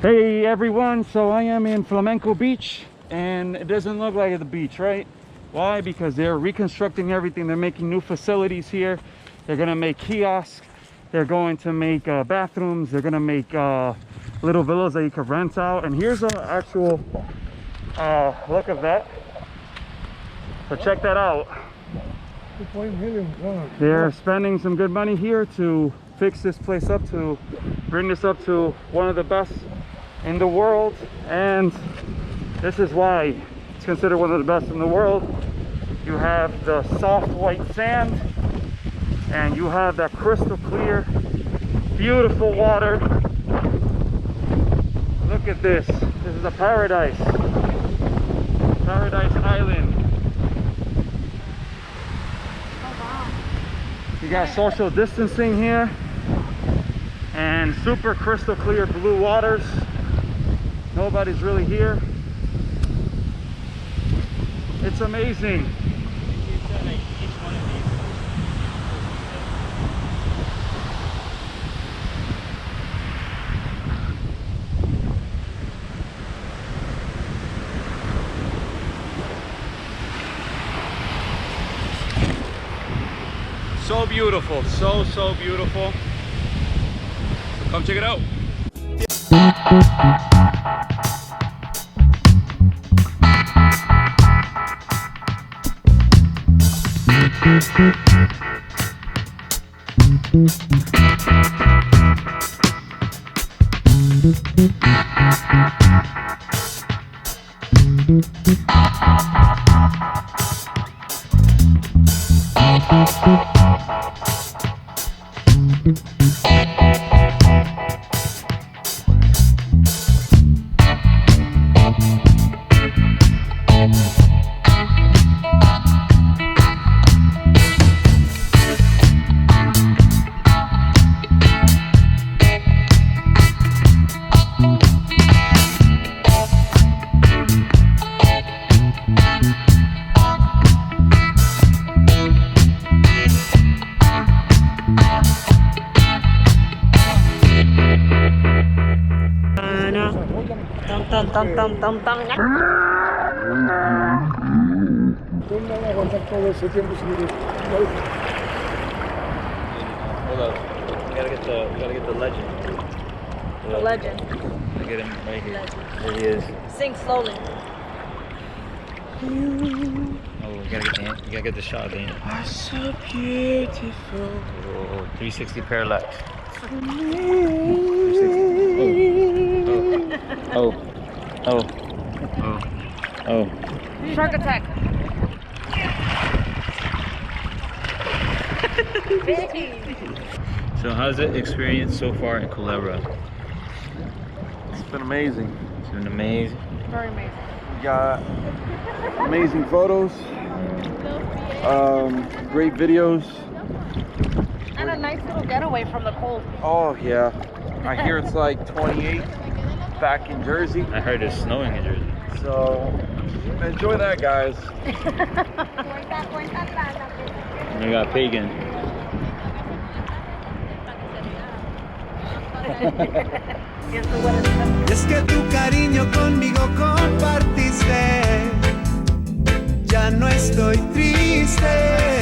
Hey everyone, so I am in Flamenco Beach and it doesn't look like the beach, right? Why? Because they're reconstructing everything. They're making new facilities here. They're gonna make kiosks. They're going to make bathrooms. They're gonna make little villas that you can rent out. And here's an actual look of that. So check that out. They're spending some good money here to fix this place up, to bring this up to one of the best in the world. And this is why it's considered one of the best in the world. You have the soft white sand and you have that crystal clear, beautiful water. Look at this. This is a paradise. Paradise Island. You got social distancing here and super crystal clear blue waters. Nobody's really here. It's amazing. So beautiful, so beautiful. Come check it out. Hold up. You gotta get the legend. The legend. I get him right here. Legend. There he is. Sing slowly. Oh, you gotta get the shot, Dana. Are so beautiful. Oh, 360 parallax. 360. Oh. Shark attack. So how's the experience so far in Culebra? It's been amazing. It's been amazing. Very amazing. We got amazing photos, great videos. And a nice little getaway from the cold. Oh yeah, I hear it's like 28 back in Jersey. I heard it's snowing in Jersey. So enjoy that, guys. We got Pagan. Es que tu cariño conmigo compartiste, ya no estoy triste.